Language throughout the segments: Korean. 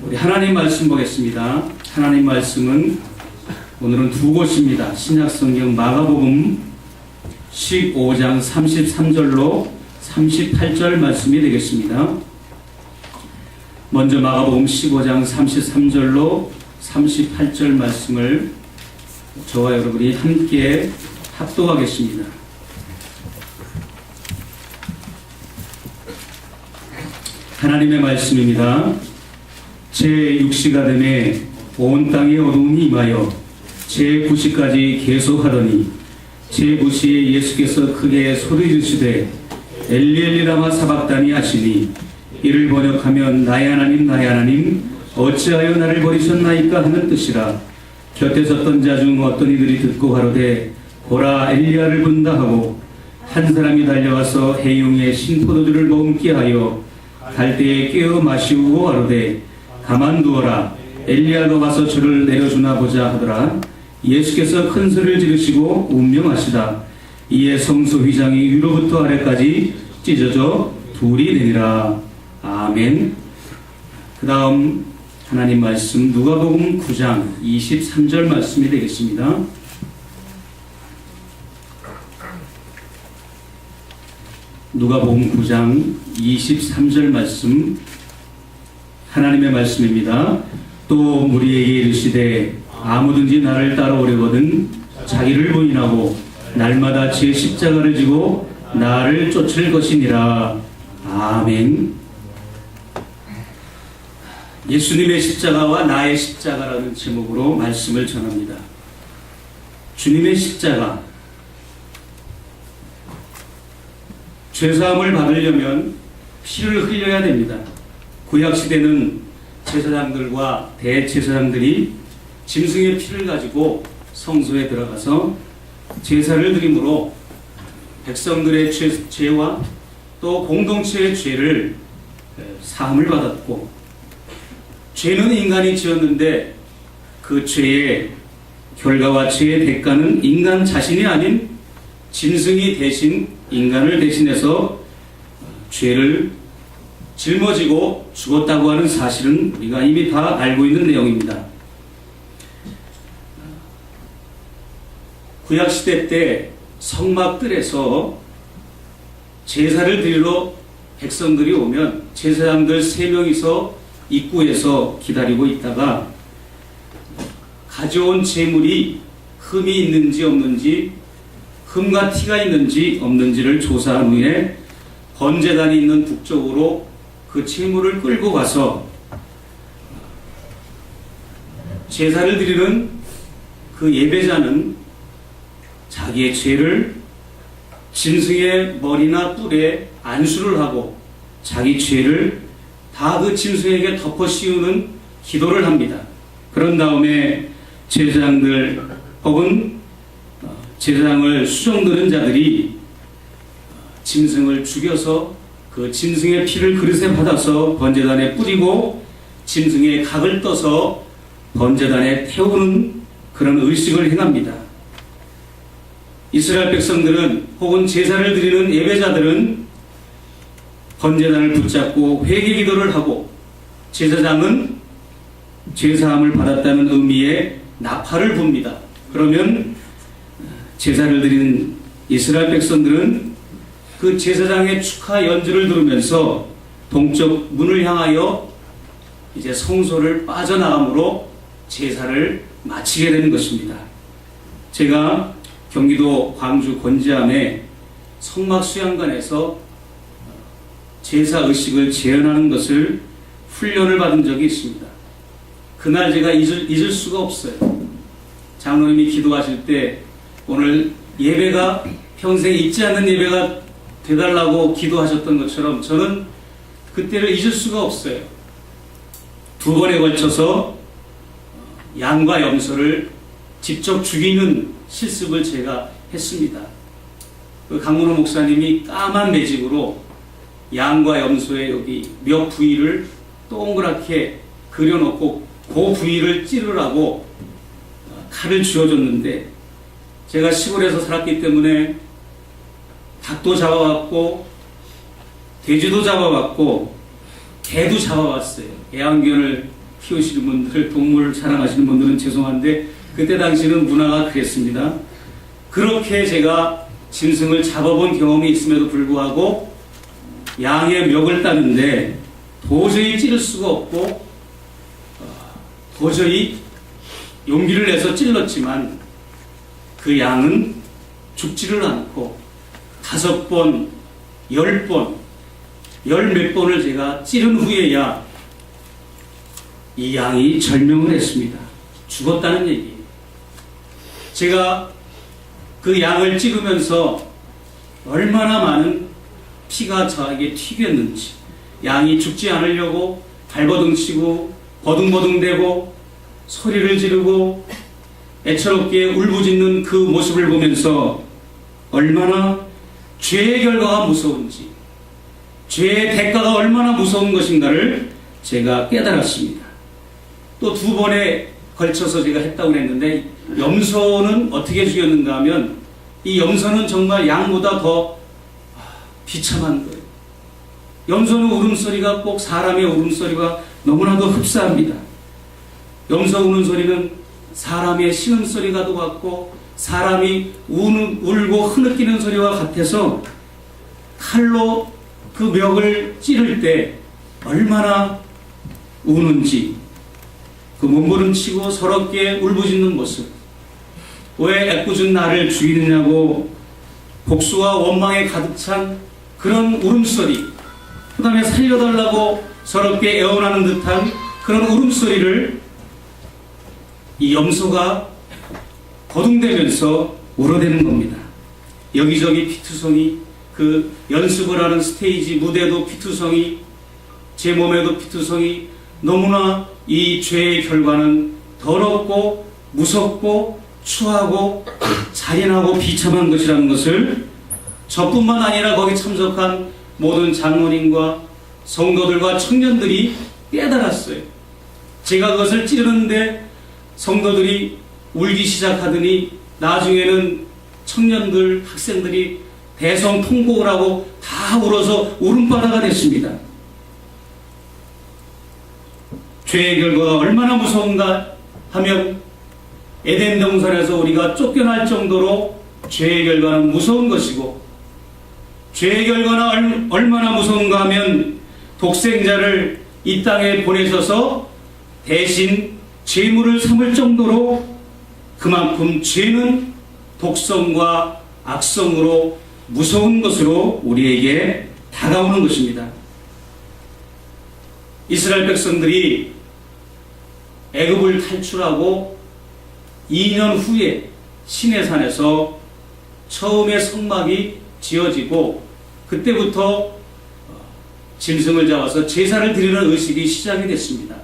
우리 하나님 말씀 보겠습니다. 하나님 말씀은 오늘은 두 곳입니다. 신약성경 마가복음 15장 33절로 38절 말씀이 되겠습니다. 먼저 마가복음 15장 33절로 38절 말씀을 저와 여러분이 함께 합독하겠습니다. 하나님의 말씀입니다. 제6시가 되매 온 땅에 어두움이 임하여 제9시까지 계속하더니 제9시에 예수께서 크게 소리 지르시되 엘리 엘리 라마 사박다니 하시니 이를 번역하면 나의 하나님 나의 하나님 어찌하여 나를 버리셨나이까 하는 뜻이라. 곁에 섰던 자 중 어떤 이들이 듣고 가로되 보라 엘리야를 본다 하고 한 사람이 달려가서 해용에 신포도주를 머금게 하여 갈대에 깨어 마시우고 가로되 가만두어라 엘리야가 와서 저를 내려주나 보자 하더라. 예수께서 큰 소리를 지르시고 운명하시다. 이에 성소 휘장이 위로부터 아래까지 찢어져 둘이 되니라. 아멘. 그 다음 하나님 말씀 누가복음 9장 23절 말씀이 되겠습니다. 누가복음 9장 23절 말씀 하나님의 말씀입니다. 또 무리에게 이르시되 아무든지 나를 따라오려거든 자기를 부인하고 날마다 제 십자가를 지고 나를 쫓을 것이니라. 아멘. 예수님의 십자가와 나의 십자가라는 제목으로 말씀을 전합니다. 주님의 십자가, 죄사함을 받으려면 피를 흘려야 됩니다. 구약시대는 제사장들과 대제사장들이 짐승의 피를 가지고 성소에 들어가서 제사를 드림으로 백성들의 죄와 또 공동체의 죄를 사함을 받았고, 죄는 인간이 지었는데 그 죄의 결과와 죄의 대가는 인간 자신이 아닌 짐승이 대신 인간을 대신해서 죄를 짊어지고 죽었다고 하는 사실은 우리가 이미 다 알고 있는 내용입니다. 구약시대 때 성막들에서 제사를 드리러 백성들이 오면 제사장들 3명이서 입구에서 기다리고 있다가 가져온 제물이 흠이 있는지 없는지, 흠과 티가 있는지 없는지를 조사한 후에 번제단이 있는 북쪽으로 그 제물을 끌고 가서 제사를 드리는 그 예배자는 자기의 죄를 짐승의 머리나 뿔에 안수를 하고 자기 죄를 다 그 짐승에게 덮어 씌우는 기도를 합니다. 그런 다음에 제사장들 혹은 제사장을 수종드는 자들이 짐승을 죽여서 그 짐승의 피를 그릇에 받아서 번제단에 뿌리고 짐승의 각을 떠서 번제단에 태우는 그런 의식을 행합니다. 이스라엘 백성들은 혹은 제사를 드리는 예배자들은 번제단을 붙잡고 회개 기도를 하고 제사장은 제사함을 받았다는 의미의 나팔을 붑니다. 그러면 제사를 드리는 이스라엘 백성들은 그 제사장의 축하 연주를 들으면서 동쪽 문을 향하여 이제 성소를 빠져나감으로 제사를 마치게 되는 것입니다. 제가 경기도 광주 권지암의 성막수양관에서 제사 의식을 재현하는 것을 훈련을 받은 적이 있습니다. 그날 제가 잊을 수가 없어요. 장로님이 기도하실 때 오늘 예배가 평생 잊지 않는 예배가 되달라고 기도하셨던 것처럼 저는 그때를 잊을 수가 없어요. 2번에 걸쳐서 양과 염소를 직접 죽이는 실습을 제가 했습니다. 그 강문호 목사님이 까만 매직으로 양과 염소의 여기 몇 부위를 동그랗게 그려놓고 그 부위를 찌르라고 칼을 쥐어줬는데, 제가 시골에서 살았기 때문에 닭도 잡아왔고 돼지도 잡아왔고 개도 잡아왔어요. 애완견을 키우시는 분들, 동물 사랑하시는 분들은 죄송한데 그때 당시는 문화가 그랬습니다. 그렇게 제가 짐승을 잡아본 경험이 있음에도 불구하고 양의 멱을 따는데 도저히 찌를 수가 없고 도저히 용기를 내서 찔렀지만 그 양은 죽지를 않고 5번, 10번, 열 몇 번을 제가 찌른 후에야 이 양이 절명을 했습니다. 죽었다는 얘기예요. 제가 그 양을 찌르면서 얼마나 많은 피가 저에게 튀겼는지, 양이 죽지 않으려고 발버둥 치고 버둥버둥대고 소리를 지르고 애처롭게 울부짖는 그 모습을 보면서 얼마나 죄의 결과가 무서운지, 죄의 대가가 얼마나 무서운 것인가를 제가 깨달았습니다. 또 2번에 걸쳐서 제가 했다고 했는데, 염소는 어떻게 죽였는가 하면 이 염소는 정말 양보다 더 비참한 거예요. 염소는 울음소리가 꼭 사람의 울음소리와 너무나도 흡사합니다. 염소 우는 소리는 사람의 신음소리가도 같고 사람이 울고 흐느끼는 소리와 같아서 칼로 그 멱을 찌를 때 얼마나 우는지, 그 몸부림치고 서럽게 울부짖는 모습, 왜 애꿎은 나를 죽이느냐고 복수와 원망에 가득 찬 그런 울음소리, 그 다음에 살려달라고 서럽게 애원하는 듯한 그런 울음소리를 이 염소가 거둥대면서 울어대는 겁니다. 여기저기 피투성이, 그 연습을 하는 스테이지 무대도 피투성이, 제 몸에도 피투성이, 너무나 이 죄의 결과는 더럽고 무섭고 추하고 잔인하고 비참한 것이라는 것을 저뿐만 아니라 거기 참석한 모든 장로님과 성도들과 청년들이 깨달았어요. 제가 그것을 찌르는데 성도들이 울기 시작하더니 나중에는 청년들, 학생들이 대성통곡을 하고 다 울어서 울음바다가 됐습니다. 죄의 결과가 얼마나 무서운가 하면 에덴 동산에서 우리가 쫓겨날 정도로 죄의 결과는 무서운 것이고, 죄의 결과는 얼마나 무서운가 하면 독생자를 이 땅에 보내셔서 대신 죄물을 삼을 정도로 그만큼 죄는 독성과 악성으로 무서운 것으로 우리에게 다가오는 것입니다. 이스라엘 백성들이 애굽을 탈출하고 2년 후에 시내산에서 처음에 성막이 지어지고 그때부터 짐승을 잡아서 제사를 드리는 의식이 시작이 됐습니다.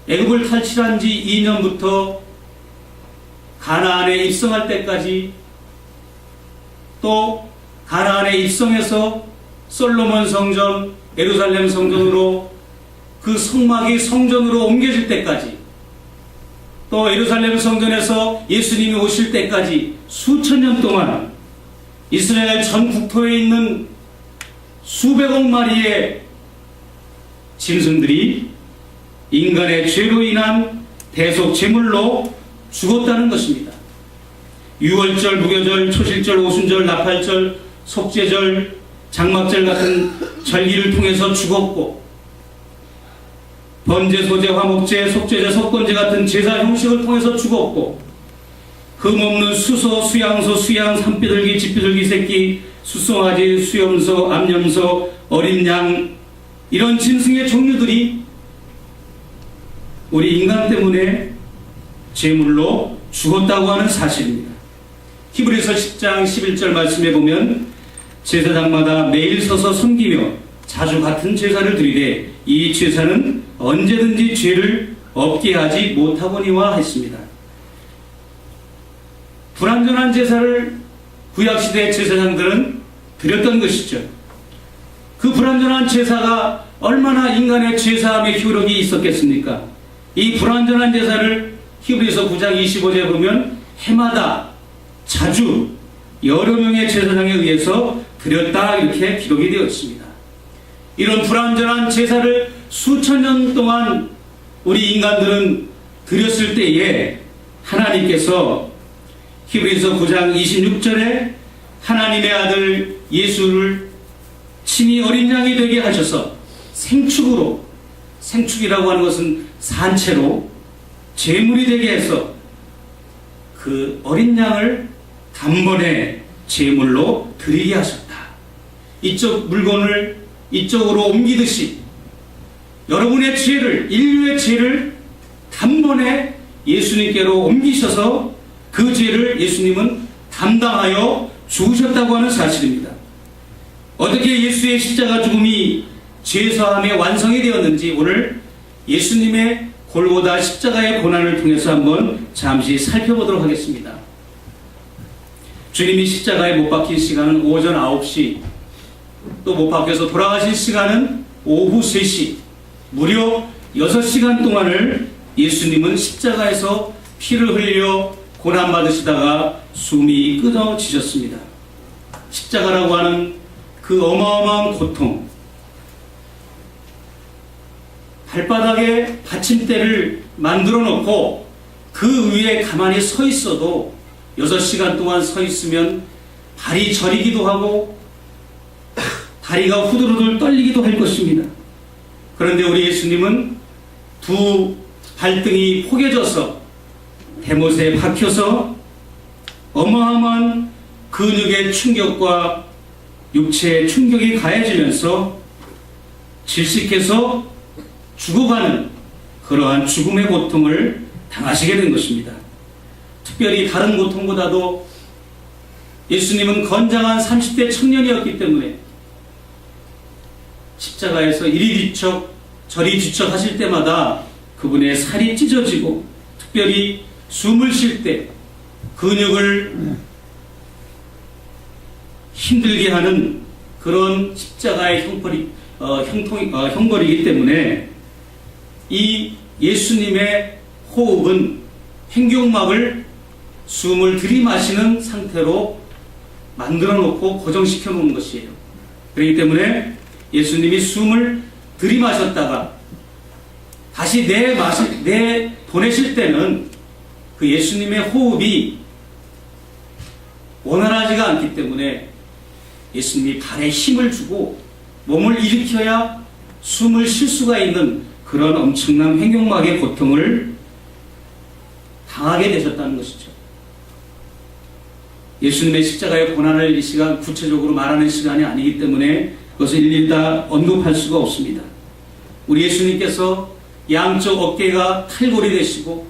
애굽을 탈출한 지 2년부터 가나안에 입성할 때까지, 또 가나안에 입성해서 솔로몬 성전, 예루살렘 성전으로 그 성막이 성전으로 옮겨질 때까지, 또 예루살렘 성전에서 예수님이 오실 때까지 수천 년 동안 이스라엘 전 국토에 있는 수백억 마리의 짐승들이 인간의 죄로 인한 대속 제물로 죽었다는 것입니다. 유월절, 무교절, 초실절, 오순절, 나팔절, 속죄절, 장막절 같은 절기를 통해서 죽었고, 번제, 소제, 화목제, 속죄제, 속건제 같은 제사 형식을 통해서 죽었고, 흠없는 수소, 수양소, 수양, 산비둘기, 집비둘기 새끼, 수송아지, 수염소, 암염소, 어린 양, 이런 짐승의 종류들이 우리 인간 때문에 제물로 죽었다고 하는 사실입니다. 히브리서 10장 11절 말씀에 보면 제사장마다 매일 서서 섬기며 자주 같은 제사를 드리되 이 제사는 언제든지 죄를 없게 하지 못하거니와 했습니다. 불완전한 제사를 구약시대 제사장들은 드렸던 것이죠. 그 불완전한 제사가 얼마나 인간의 죄사함의 효력이 있었겠습니까? 이 불완전한 제사를 히브리서 9장 25절에 보면 해마다 자주 여러 명의 제사장에 의해서 드렸다, 이렇게 기록이 되어 있습니다. 이런 불완전한 제사를 수천 년 동안 우리 인간들은 드렸을 때에 하나님께서 히브리서 9장 26절에 하나님의 아들 예수를 친히 어린 양이 되게 하셔서 생축으로, 생축이라고 하는 것은 산채로 제물이 되게 해서 그 어린 양을 단번에 제물로 드리게 하셨다. 이쪽 물건을 이쪽으로 옮기듯이 여러분의 죄를, 인류의 죄를 단번에 예수님께로 옮기셔서 그 죄를 예수님은 담당하여 죽으셨다고 하는 사실입니다. 어떻게 예수의 십자가 죽음이 죄사함의 완성이 되었는지 오늘 예수님의 골고다 십자가의 고난을 통해서 한번 잠시 살펴보도록 하겠습니다. 주님이 십자가에 못 박힌 시간은 오전 9시, 또 못 박혀서 돌아가신 시간은 오후 3시, 무려 6시간 동안을 예수님은 십자가에서 피를 흘려 고난받으시다가 숨이 끊어지셨습니다. 십자가라고 하는 그 어마어마한 고통, 발바닥에 받침대를 만들어 놓고 그 위에 가만히 서 있어도 6시간 동안 서 있으면 발이 저리기도 하고 다리가 후들후들 떨리기도 할 것입니다. 그런데 우리 예수님은 두 발등이 포개져서 대못에 박혀서 어마어마한 근육의 충격과 육체의 충격이 가해지면서 질식해서 죽어가는 그러한 죽음의 고통을 당하시게 된 것입니다. 특별히 다른 고통보다도 예수님은 건장한 30대 청년이었기 때문에 십자가에서 이리 뒤척 저리 뒤척 하실 때마다 그분의 살이 찢어지고 특별히 숨을 쉴 때 근육을 힘들게 하는 그런 십자가의 형벌이기 때문에 이 예수님의 호흡은 횡격막을 숨을 들이마시는 상태로 만들어 놓고 고정시켜 놓은 것이에요. 그렇기 때문에 예수님이 숨을 들이마셨다가 다시 내보내실 때는 그 예수님의 호흡이 원활하지가 않기 때문에 예수님이 발에 힘을 주고 몸을 일으켜야 숨을 쉴 수가 있는 그런 엄청난 횡격막의 고통을 당하게 되셨다는 것이죠. 예수님의 십자가의 고난을 이 시간 구체적으로 말하는 시간이 아니기 때문에 그것을 일일이 다 언급할 수가 없습니다. 우리 예수님께서 양쪽 어깨가 탈골이 되시고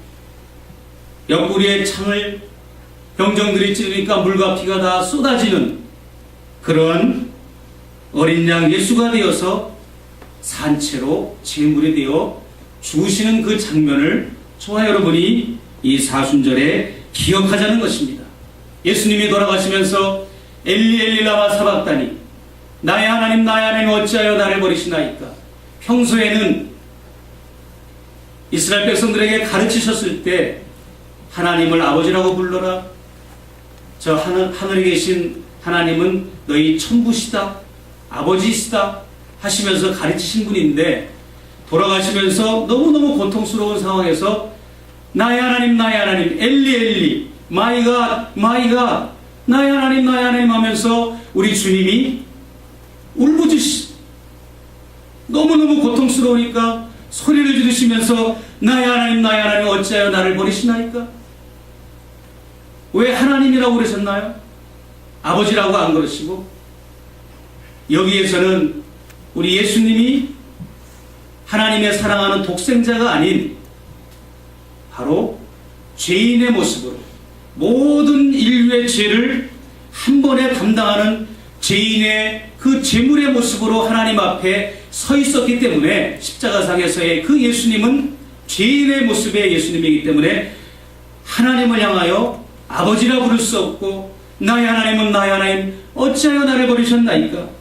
옆구리에 창을 병정들이 찌르니까 물과 피가 다 쏟아지는 그런 어린 양 예수가 되어서 산채로 제물이 되어 죽으시는 그 장면을 저와 여러분이 이 사순절에 기억하자는 것입니다. 예수님이 돌아가시면서 엘리 엘리 라마 사박다니 나의 하나님 나의 하나님 어찌하여 나를 버리시나이까. 평소에는 이스라엘 백성들에게 가르치셨을 때 하나님을 아버지라고 불러라. 저 하늘에 계신 하나님은 너희 천부시다 아버지시다 하시면서 가르치신 분인데 돌아가시면서 너무너무 고통스러운 상황에서 나의 하나님 나의 하나님 엘리 엘리 마이가 나의 하나님 하면서 우리 주님이 울부짖으시 너무너무 고통스러우니까 소리를 지르시면서 나의 하나님 어찌하여 나를 버리시나이까. 왜 하나님이라고 그러셨나요? 아버지라고 안 그러시고. 여기에서는 우리 예수님이 하나님의 사랑하는 독생자가 아닌 바로 죄인의 모습으로 모든 인류의 죄를 한 번에 담당하는 죄인의 그 제물의 모습으로 하나님 앞에 서 있었기 때문에 십자가상에서의 그 예수님은 죄인의 모습의 예수님이기 때문에 하나님을 향하여 아버지라 부를 수 없고 나의 하나님은 나의 하나님 어찌하여 나를 버리셨나이까.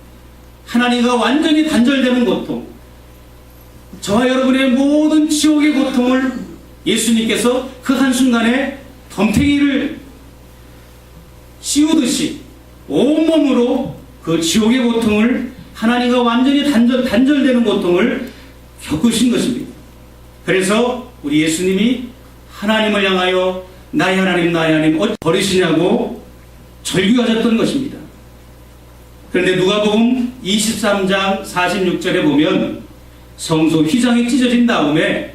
하나님과 완전히 단절되는 고통, 저와 여러분의 모든 지옥의 고통을 예수님께서 그 한순간에 덤탱이를 씌우듯이 온몸으로 그 지옥의 고통을 하나님과 완전히 단절되는 고통을 겪으신 것입니다. 그래서 우리 예수님이 하나님을 향하여 나의 하나님 나의 하나님 어찌 버리시냐고 절규하셨던 것입니다. 그런데 누가복음 23장 46절에 보면 성소 휘장이 찢어진 다음에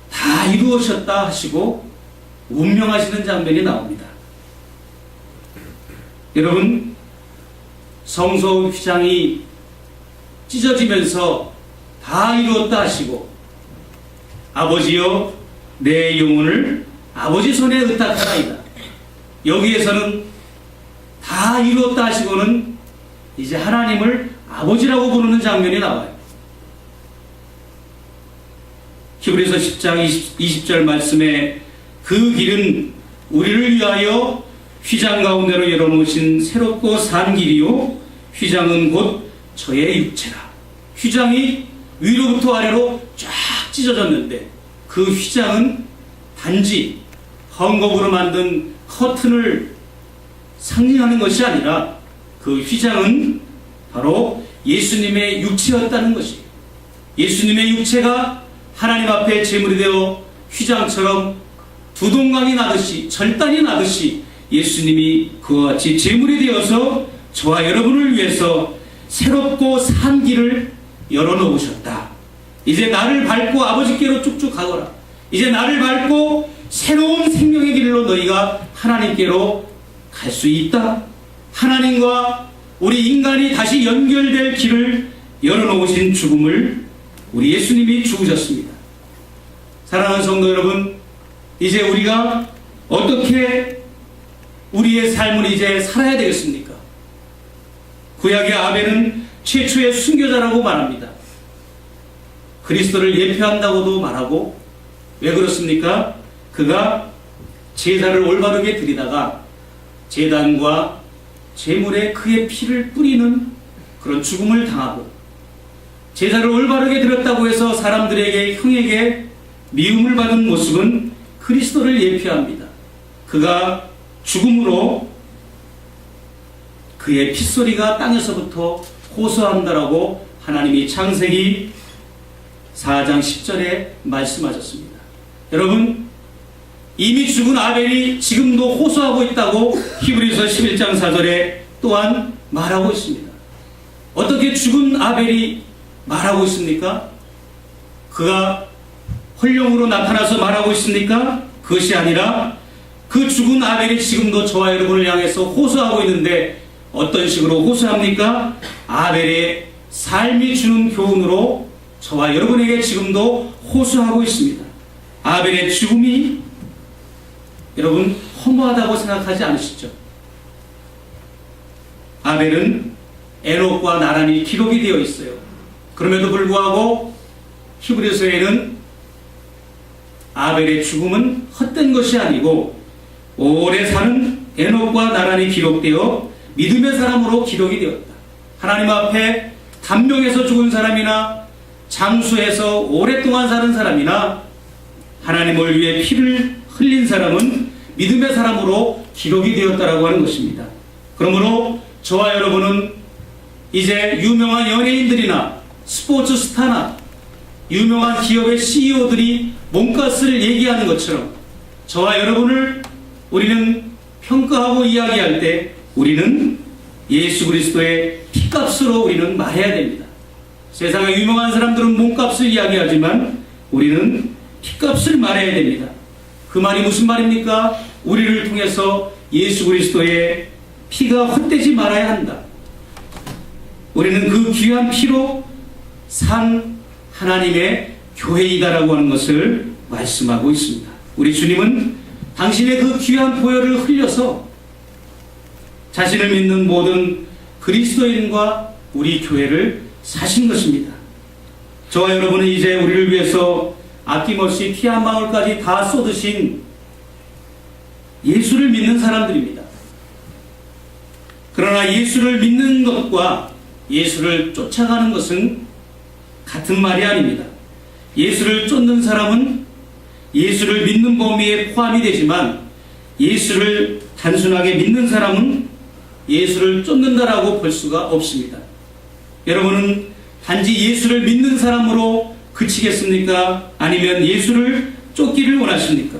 다 이루어졌다 하시고 운명하시는 장면이 나옵니다. 여러분, 성소 휘장이 찢어지면서 다 이루었다 하시고 아버지여 내 영혼을 아버지 손에 의탁하나이다. 여기에서는 다 이루었다 하시고는 이제 하나님을 아버지라고 부르는 장면이 나와요. 히브리서 10장 20절 말씀에 그 길은 우리를 위하여 휘장 가운데로 열어놓으신 새롭고 산 길이요 휘장은 곧 저의 육체라. 휘장이 위로부터 아래로 쫙 찢어졌는데 그 휘장은 단지 헝겊으로 만든 커튼을 상징하는 것이 아니라 그 휘장은 바로 예수님의 육체였다는 것이에요. 예수님의 육체가 하나님 앞에 제물이 되어 휘장처럼 두동강이 나듯이 절단이 나듯이 예수님이 그와 같이 제물이 되어서 저와 여러분을 위해서 새롭고 산 길을 열어놓으셨다. 이제 나를 밟고 아버지께로 쭉쭉 가거라. 이제 나를 밟고 새로운 생명의 길로 너희가 하나님께로 갈 수 있다. 하나님과 우리 인간이 다시 연결될 길을 열어놓으신 죽음을 우리 예수님이 죽으셨습니다. 사랑하는 성도 여러분, 이제 우리가 어떻게 우리의 삶을 이제 살아야 되겠습니까? 구약의 아벨은 최초의 순교자라고 말합니다. 그리스도를 예표한다고도 말하고, 왜 그렇습니까? 그가 제사를 올바르게 드리다가 제단과 제물에 그의 피를 뿌리는 그런 죽음을 당하고, 제사를 올바르게 드렸다고 해서 사람들에게 형에게 미움을 받은 모습은 그리스도를 예표합니다. 그가 죽음으로 그의 핏소리가 땅에서부터 호소한다라고 하나님이 창세기 4장 10절에 말씀하셨습니다. 여러분, 이미 죽은 아벨이 지금도 호소하고 있다고 히브리서 11장 4절에 또한 말하고 있습니다. 어떻게 죽은 아벨이 말하고 있습니까? 그가 헐령으로 나타나서 말하고 있습니까? 그것이 아니라 그 죽은 아벨이 지금도 저와 여러분을 향해서 호소하고 있는데 어떤 식으로 호소합니까? 아벨의 삶이 주는 교훈으로 저와 여러분에게 지금도 호소하고 있습니다. 아벨의 죽음이 여러분 허무하다고 생각하지 않으시죠? 아벨은 에녹과 나란히 기록이 되어 있어요. 그럼에도 불구하고 히브리서에는 아벨의 죽음은 헛된 것이 아니고 오래 사는 에녹과 나란히 기록되어 믿음의 사람으로 기록이 되었다. 하나님 앞에 단명해서 죽은 사람이나 장수해서 오랫동안 사는 사람이나 하나님을 위해 피를 흘린 사람은 믿음의 사람으로 기록이 되었다라고 하는 것입니다. 그러므로 저와 여러분은 이제 유명한 연예인들이나 스포츠 스타나 유명한 기업의 CEO들이 몸값을 얘기하는 것처럼 저와 여러분을 우리는 평가하고 이야기할 때 우리는 예수 그리스도의 피값으로 우리는 말해야 됩니다. 세상에 유명한 사람들은 몸값을 이야기하지만 우리는 피값을 말해야 됩니다. 그 말이 무슨 말입니까? 우리를 통해서 예수 그리스도의 피가 헛되지 말아야 한다. 우리는 그 귀한 피로 산 하나님의 교회이다라고 하는 것을 말씀하고 있습니다. 우리 주님은 당신의 그 귀한 보혈을 흘려서 자신을 믿는 모든 그리스도인과 우리 교회를 사신 것입니다. 저와 여러분은 이제 우리를 위해서 아낌없이 피 한 방울까지 다 쏟으신 예수를 믿는 사람들입니다. 그러나 예수를 믿는 것과 예수를 쫓아가는 것은 같은 말이 아닙니다. 예수를 쫓는 사람은 예수를 믿는 범위에 포함이 되지만 예수를 단순하게 믿는 사람은 예수를 쫓는다라고 볼 수가 없습니다. 여러분은 단지 예수를 믿는 사람으로 그치겠습니까? 아니면 예수를 쫓기를 원하십니까?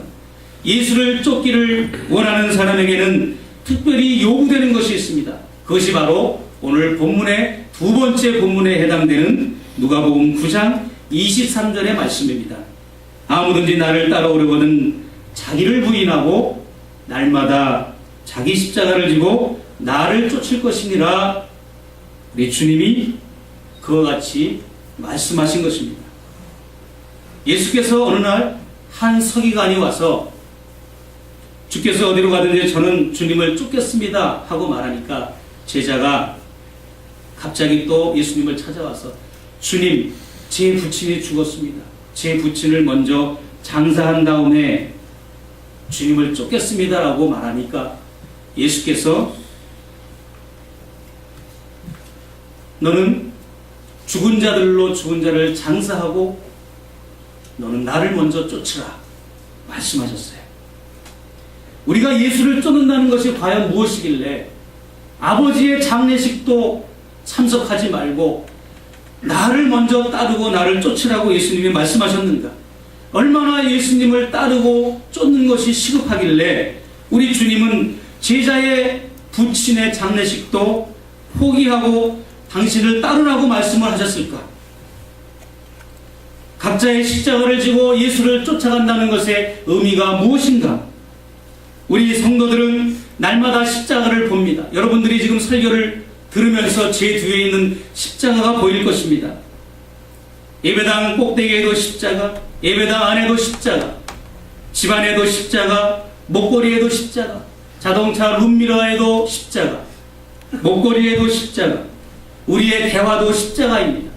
예수를 쫓기를 원하는 사람에게는 특별히 요구되는 것이 있습니다. 그것이 바로 오늘 본문의 두 번째 본문에 해당되는 누가복음 9장 23절의 말씀입니다. 아무든지 나를 따라오려거든 자기를 부인하고 날마다 자기 십자가를 지고 나를 쫓을 것이니라. 우리 주님이 그와 같이 말씀하신 것입니다. 예수께서 어느 날 한 서기관이 와서 주께서 어디로 가든지 저는 주님을 쫓겠습니다 하고 말하니까 제자가 갑자기 또 예수님을 찾아와서 주님, 제 부친이 죽었습니다. 제 부친을 먼저 장사한 다음에 주님을 쫓겠습니다 라고 말하니까 예수께서 너는 죽은 자들로 죽은 자를 장사하고 너는 나를 먼저 쫓으라 말씀하셨어요. 우리가 예수를 쫓는다는 것이 과연 무엇이길래 아버지의 장례식도 참석하지 말고 나를 먼저 따르고 나를 쫓으라고 예수님이 말씀하셨는가? 얼마나 예수님을 따르고 쫓는 것이 시급하길래 우리 주님은 제자의 부친의 장례식도 포기하고 당신을 따르라고 말씀을 하셨을까? 각자의 십자가를 지고 예수를 쫓아간다는 것의 의미가 무엇인가? 우리 성도들은 날마다 십자가를 봅니다. 여러분들이 지금 설교를 들으면서 제 뒤에 있는 십자가가 보일 것입니다. 예배당 꼭대기에도 십자가, 예배당 안에도 십자가, 집안에도 십자가, 목걸이에도 십자가, 자동차 룸미러에도 십자가, 목걸이에도 십자가, 우리의 대화도 십자가입니다.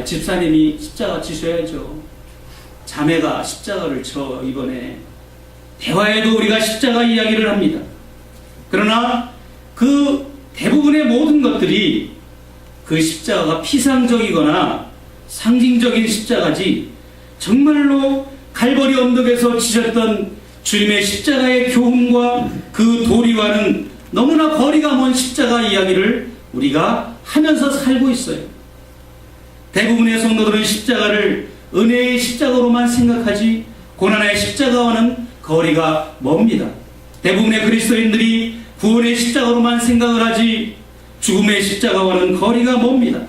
집사님이 십자가 지셔야죠. 자매가 십자가를 쳐 이번에. 대화에도 우리가 십자가 이야기를 합니다. 그러나 그 대부분의 모든 것들이 그 십자가가 피상적이거나 상징적인 십자가지 정말로 갈보리 언덕에서 지셨던 주님의 십자가의 교훈과 그 도리와는 너무나 거리가 먼 십자가 이야기를 우리가 하면서 살고 있어요. 대부분의 성도들은 십자가를 은혜의 십자가로만 생각하지 고난의 십자가와는 거리가 멉니다. 대부분의 그리스도인들이 구원의 십자가로만 생각을 하지 죽음의 십자가와는 거리가 멉니다.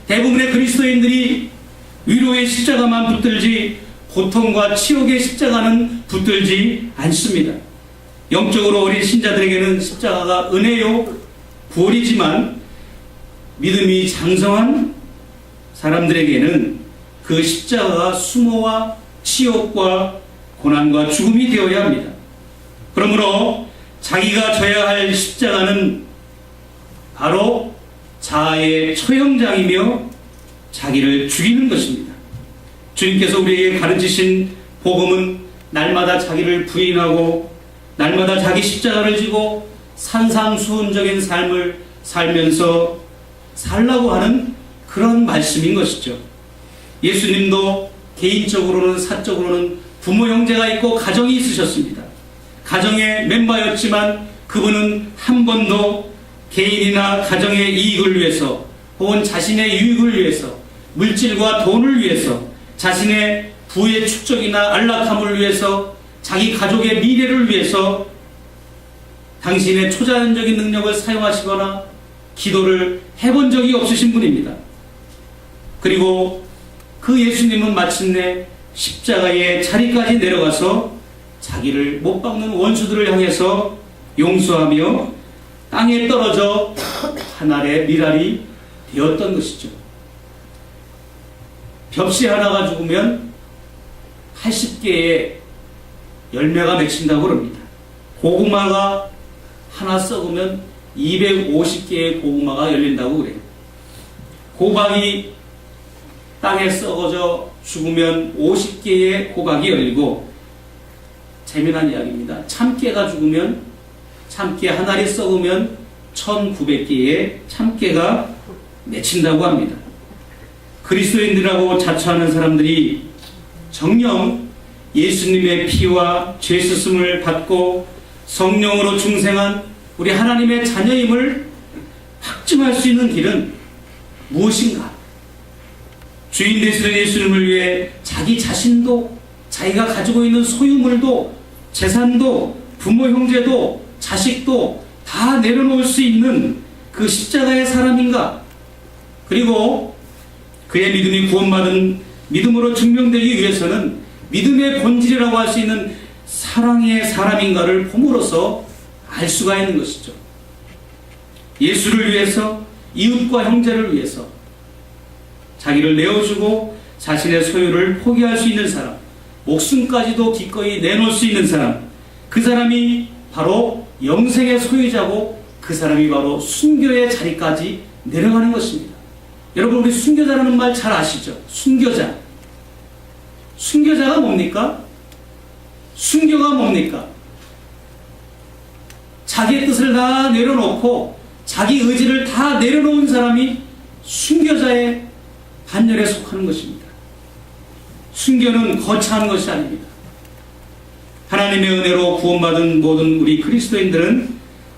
대부분의 그리스도인들이 위로의 십자가만 붙들지 고통과 치욕의 십자가는 붙들지 않습니다. 영적으로 어린 신자들에게는 십자가가 은혜요 구원이지만 믿음이 장성한 사람들에게는 그 십자가가 수모와 치욕과 고난과 죽음이 되어야 합니다. 그러므로 자기가 져야 할 십자가는 바로 자아의 처형장이며 자기를 죽이는 것입니다. 주님께서 우리에게 가르치신 복음은 날마다 자기를 부인하고 날마다 자기 십자가를 지고 산상수훈적인 삶을 살면서 살라고 하는 그런 말씀인 것이죠. 예수님도 개인적으로는 사적으로는 부모 형제가 있고 가정이 있으셨습니다. 가정의 멤버였지만 그분은 한 번도 개인이나 가정의 이익을 위해서 혹은 자신의 유익을 위해서 물질과 돈을 위해서 자신의 부의 축적이나 안락함을 위해서 자기 가족의 미래를 위해서 당신의 초자연적인 능력을 사용하시거나 기도를 해본 적이 없으신 분입니다. 그리고 그 예수님은 마침내 십자가의 자리까지 내려가서 자기를 못 박는 원수들을 향해서 용서하며 땅에 떨어져 하늘의 미랄이 되었던 것이죠. 벽시 하나가 죽으면 80개의 열매가 맺힌다고 합니다. 고구마가 하나 썩으면 250개의 고구마가 열린다고 그래요. 호박이 땅에 썩어져 죽으면 50개의 호박이 열리고, 재미난 이야기입니다. 참깨가 죽으면, 참깨 한 알이 썩으면 1900개의 참깨가 맺힌다고 합니다. 그리스도인들이라고 자처하는 사람들이 정녕 예수님의 피와 죄수씀을 받고 성령으로 중생한 우리 하나님의 자녀임을 확증할 수 있는 길은 무엇인가? 주인 되시는 예수님을 위해 자기 자신도, 자기가 가지고 있는 소유물도, 재산도, 부모 형제도, 자식도 다 내려놓을 수 있는 그 십자가의 사람인가? 그리고 그의 믿음이 구원받은 믿음으로 증명되기 위해서는 믿음의 본질이라고 할 수 있는 사랑의 사람인가를 봄으로써 알 수가 있는 것이죠. 예수를 위해서, 이웃과 형제를 위해서 자기를 내어주고 자신의 소유를 포기할 수 있는 사람, 목숨까지도 기꺼이 내놓을 수 있는 사람, 그 사람이 바로 영생의 소유자고 그 사람이 바로 순교의 자리까지 내려가는 것입니다. 여러분, 우리 순교자라는 말 잘 아시죠? 순교자. 순교자가 뭡니까? 순교가 뭡니까? 자기의 뜻을 다 내려놓고 자기 의지를 다 내려놓은 사람이 순교자의 반열에 속하는 것입니다. 순교는 거창한 것이 아닙니다. 하나님의 은혜로 구원받은 모든 우리 그리스도인들은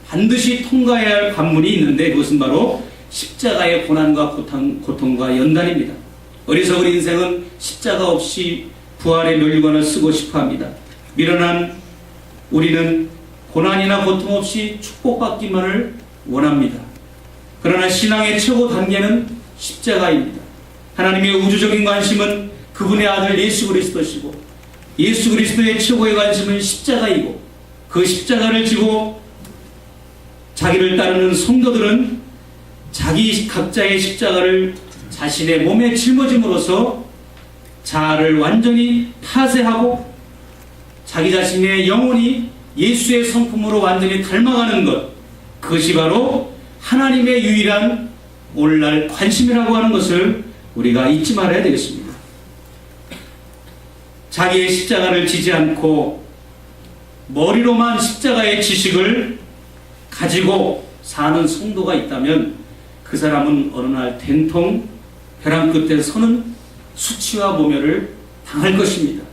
반드시 통과해야 할 관문이 있는데 그것은 바로 십자가의 고난과 고통과 연단입니다. 어리석은 인생은 십자가 없이 부활의 멸관을 쓰고 싶어합니다. 미련한 우리는 고난이나 고통 없이 축복받기만을 원합니다. 그러나 신앙의 최고 단계는 십자가입니다. 하나님의 우주적인 관심은 그분의 아들 예수 그리스도시고 예수 그리스도의 최고의 관심은 십자가이고 그 십자가를 지고 자기를 따르는 성도들은 자기 각자의 십자가를 자신의 몸에 짊어짐으로써 자아를 완전히 타세하고 자기 자신의 영혼이 예수의 성품으로 완전히 닮아가는 것, 그것이 바로 하나님의 유일한 오늘날 관심이라고 하는 것을 우리가 잊지 말아야 되겠습니다. 자기의 십자가를 지지 않고 머리로만 십자가의 지식을 가지고 사는 성도가 있다면 그 사람은 어느 날 된통 벼랑 끝에 서는 수치와 모멸을 당할 것입니다.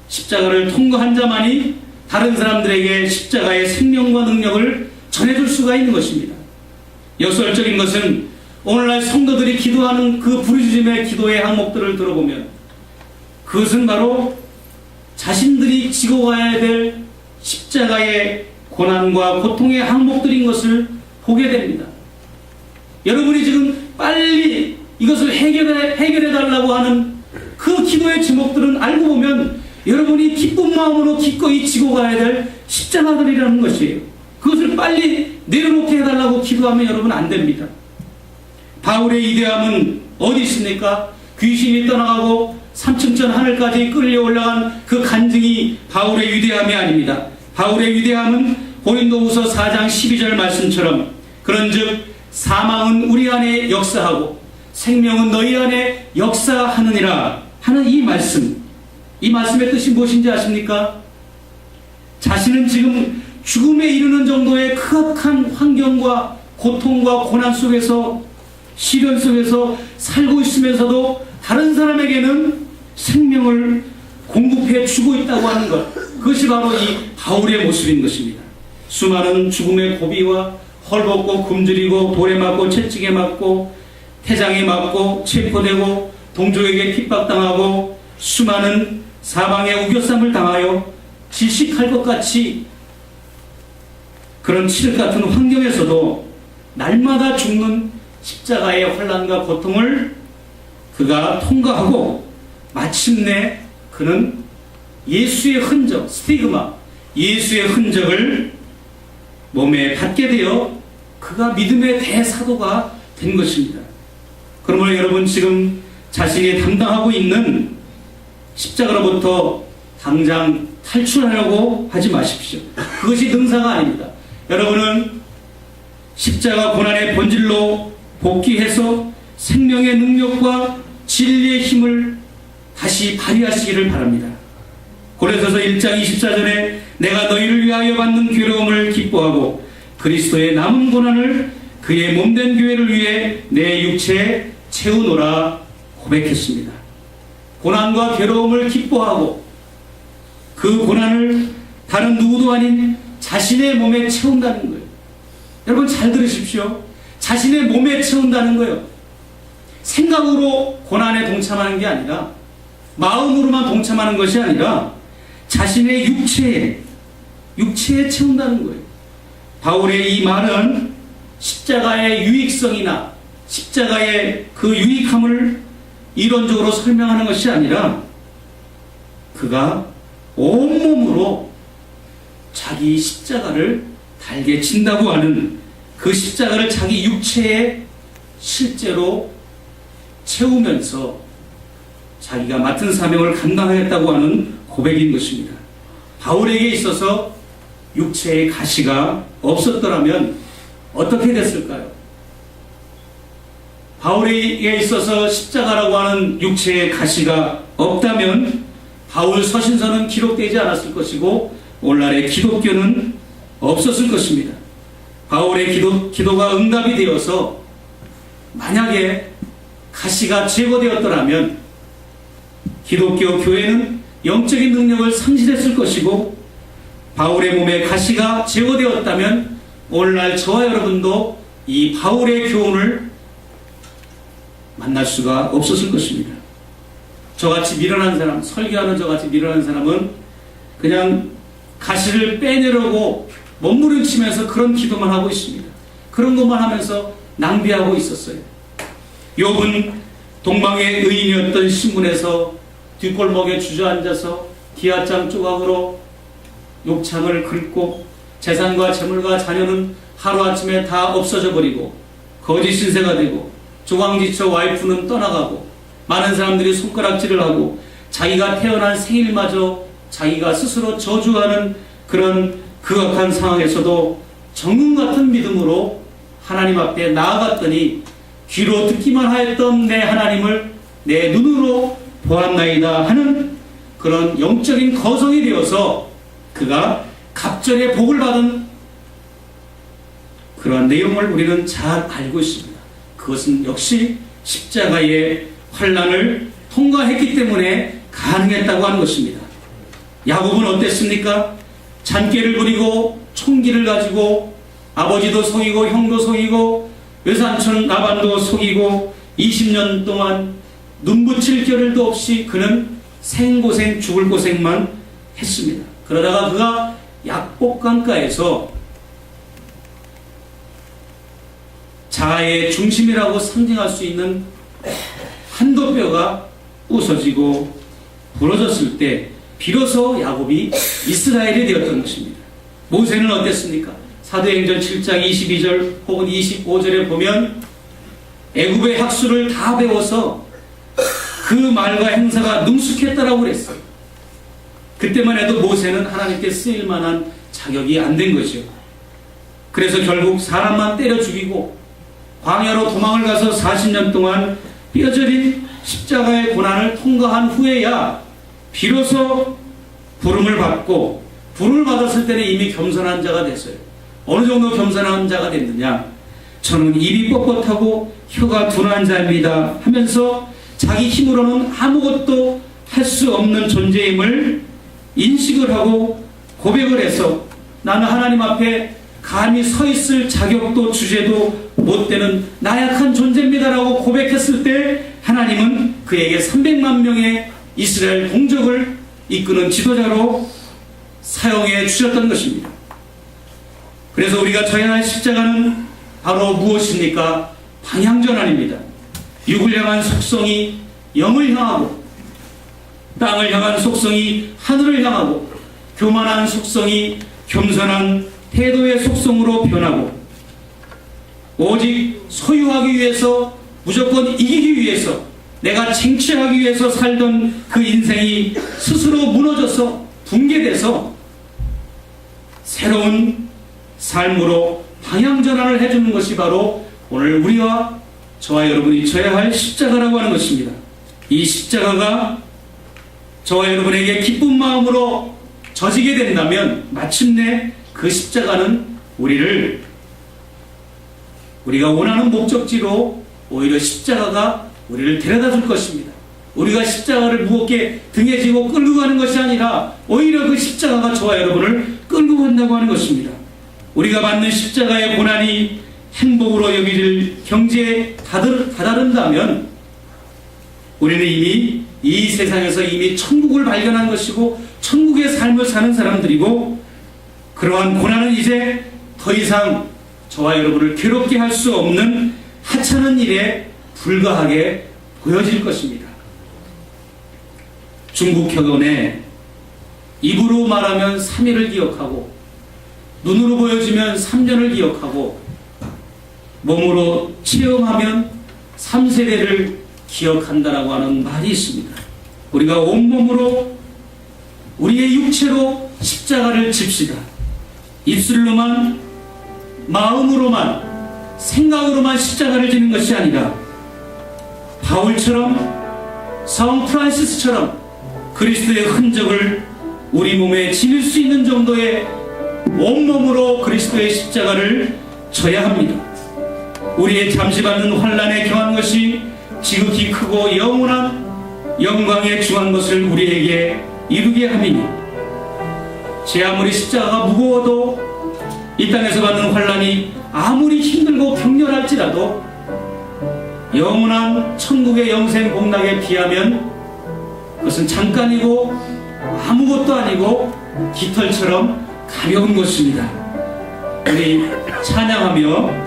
십자가를 통과한 자만이 다른 사람들에게 십자가의 생명과 능력을 전해줄 수가 있는 것입니다. 역설적인 것은 오늘날 성도들이 기도하는 그 부르짖음의 기도의 항목들을 들어보면 그것은 바로 자신들이 지고 가야 될 십자가의 고난과 고통의 항목들인 것을 보게 됩니다. 여러분이 지금 빨리 이것을 해결해 달라고 하는 그 기도의 제목들은 알고 보면 여러분이 기쁜 마음으로 기꺼이 지고 가야 될 십자가들이라는 것이에요. 그것을 빨리 내려놓게 해달라고 기도하면 여러분 안 됩니다. 바울의 위대함은 어디 있습니까? 귀신이 떠나가고 3층전 하늘까지 끌려 올라간 그 간증이 바울의 위대함이 아닙니다. 바울의 위대함은 고린도후서 4장 12절 말씀처럼 그런즉 사망은 우리 안에 역사하고 생명은 너희 안에 역사하느니라 하는 이 말씀, 이 말씀의 뜻이 무엇인지 아십니까? 자신은 지금 죽음에 이르는 정도의 크악한 환경과 고통과 고난 속에서 시련 속에서 살고 있으면서도 다른 사람에게는 생명을 공급해 주고 있다고 하는 것, 그것이 바로 이 바울의 모습인 것입니다. 수많은 죽음의 고비와 헐벗고 굶주리고 돌에 맞고 채찍에 맞고 태장에 맞고 체포되고 동족에게 핍박당하고 수많은 사방의 우겨쌈을 당하여 질식할 것 같이 그런 칠흑 같은 환경에서도 날마다 죽는 십자가의 환난과 고통을 그가 통과하고 마침내 그는 예수의 흔적, 스티그마, 예수의 흔적을 몸에 받게 되어 그가 믿음의 대사도가 된 것입니다. 그러므로 여러분 지금 자신이 담당하고 있는 십자가로부터 당장 탈출하려고 하지 마십시오. 그것이 능사가 아닙니다. 여러분은 십자가 고난의 본질로 복귀해서 생명의 능력과 진리의 힘을 다시 발휘하시기를 바랍니다. 고린도서 1장 24절에 내가 너희를 위하여 받는 괴로움을 기뻐하고 그리스도의 남은 고난을 그의 몸된 교회를 위해 내 육체에 채우노라 고백했습니다. 고난과 괴로움을 기뻐하고 그 고난을 다른 누구도 아닌 자신의 몸에 채운다는 거예요. 여러분 잘 들으십시오. 자신의 몸에 채운다는 거예요. 생각으로 고난에 동참하는 게 아니라, 마음으로만 동참하는 것이 아니라 자신의 육체에 채운다는 거예요. 바울의 이 말은 십자가의 유익성이나 십자가의 그 유익함을 이론적으로 설명하는 것이 아니라 그가 온몸으로 자기 십자가를 달게 친다고 하는 그 십자가를 자기 육체에 실제로 채우면서 자기가 맡은 사명을 감당하겠다고 하는 고백인 것입니다. 바울에게 있어서 육체의 가시가 없었더라면 어떻게 됐을까요? 바울에게 있어서 십자가라고 하는 육체의 가시가 없다면 바울 서신서는 기록되지 않았을 것이고 오늘날의 기독교는 없었을 것입니다. 바울의 기도가 응답이 되어서 만약에 가시가 제거되었더라면 기독교 교회는 영적인 능력을 상실했을 것이고, 바울의 몸에 가시가 제거되었다면 오늘날 저와 여러분도 이 바울의 교훈을 만날 수가 없었을 것입니다. 저같이 미련한 사람, 설교하는 저같이 미련한 사람은 그냥 가시를 빼내려고 몸부림치면서 그런 기도만 하고 있습니다. 그런 것만 하면서 낭비하고 있었어요. 욥은 동방의 의인이었던 신문에서 뒷골목에 주저앉아서 기아장 조각으로 욕창을 긁고 재산과 재물과 자녀는 하루아침에 다 없어져 버리고 거짓 신세가 되고 조강지쳐 와이프는 떠나가고 많은 사람들이 손가락질을 하고 자기가 태어난 생일마저 자기가 스스로 저주하는 그런 극악한 상황에서도 정금 같은 믿음으로 하나님 앞에 나아갔더니 귀로 듣기만 하였던 내 하나님을 내 눈으로 보았나이다 하는 그런 영적인 거성이 되어서 그가 갑절의 복을 받은 그런 내용을 우리는 잘 알고 있습니다. 그것은 역시 십자가의 환난을 통과했기 때문에 가능했다고 하는 것입니다. 야곱은 어땠습니까? 잔꾀를 부리고 총기를 가지고 아버지도 속이고 형도 속이고 외삼촌 라반도 속이고 20년 동안 눈 붙일 겨를도 없이 그는 생고생 죽을 고생만 했습니다. 그러다가 그가 약복강가에서 자아의 중심이라고 상징할 수 있는 한도뼈가 부서지고 부러졌을 때 비로소 야곱이 이스라엘이 되었던 것입니다. 모세는 어땠습니까? 사도행전 7장 22절 혹은 25절에 보면 애굽의 학수를 다 배워서 그 말과 행사가 능숙했다라고 그랬어요. 그때만 해도 모세는 하나님께 쓰일 만한 자격이 안 된 거죠. 그래서 결국 사람만 때려 죽이고 광야로 도망을 가서 40년 동안 뼈저린 십자가의 고난을 통과한 후에야 비로소 부름을 받고, 부름을 받았을 때는 이미 겸손한 자가 됐어요. 어느 정도 겸손한 자가 됐느냐? 저는 입이 뻣뻣하고 혀가 둔한 자입니다 하면서 자기 힘으로는 아무것도 할 수 없는 존재임을 인식을 하고 고백을 해서 나는 하나님 앞에 감히 서 있을 자격도 주제도 못 되는 나약한 존재입니다라고 고백했을 때 하나님은 그에게 300만 명의 이스라엘 동족을 이끄는 지도자로 사용해 주셨던 것입니다. 그래서 우리가 져야 할 십자가는 바로 무엇입니까? 방향전환입니다. 육을 향한 속성이 영을 향하고, 땅을 향한 속성이 하늘을 향하고, 교만한 속성이 겸손한 태도의 속성으로 변하고, 오직 소유하기 위해서, 무조건 이기기 위해서, 내가 쟁취하기 위해서 살던 그 인생이 스스로 무너져서 붕괴돼서 새로운 삶으로 방향전환을 해주는 것이 바로 오늘 우리와 저와 여러분이 져야 할 십자가라고 하는 것입니다. 이 십자가가 저와 여러분에게 기쁜 마음으로 져지게 된다면 마침내 그 십자가는 우리가 원하는 목적지로 오히려 십자가가 우리를 데려다 줄 것입니다. 우리가 십자가를 무겁게 등에 지고 끌고 가는 것이 아니라 오히려 그 십자가가 저와 여러분을 끌고 간다고 하는 것입니다. 우리가 받는 십자가의 고난이 행복으로 여기질 경지에 다다른다면 우리는 이미 이 세상에서 이미 천국을 발견한 것이고 천국의 삶을 사는 사람들이고, 그러한 고난은 이제 더 이상 저와 여러분을 괴롭게 할 수 없는 하찮은 일에 불과하게 보여질 것입니다. 중국 격언에 입으로 말하면 3일을 기억하고 눈으로 보여주면 3년을 기억하고 몸으로 체험하면 3세대를 기억한다라고 하는 말이 있습니다. 우리가 온몸으로 우리의 육체로 십자가를 집시다. 입술로만, 마음으로만, 생각으로만 십자가를 지는 것이 아니라 바울처럼, 성 프란시스처럼 그리스도의 흔적을 우리 몸에 지닐 수 있는 정도의 온몸으로 그리스도의 십자가를 져야 합니다. 우리의 잠시 받는 환난에 경한 것이 지극히 크고 영원한 영광에 중한 것을 우리에게 이루게 함이니, 제 아무리 십자가가 무거워도 이 땅에서 받는 환난이 아무리 힘들고 격렬할지라도 영원한 천국의 영생 복락에 비하면 그것은 잠깐이고 아무것도 아니고 깃털처럼 가벼운 것입니다. 우리 찬양하며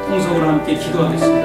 통성으로 함께 기도하겠습니다.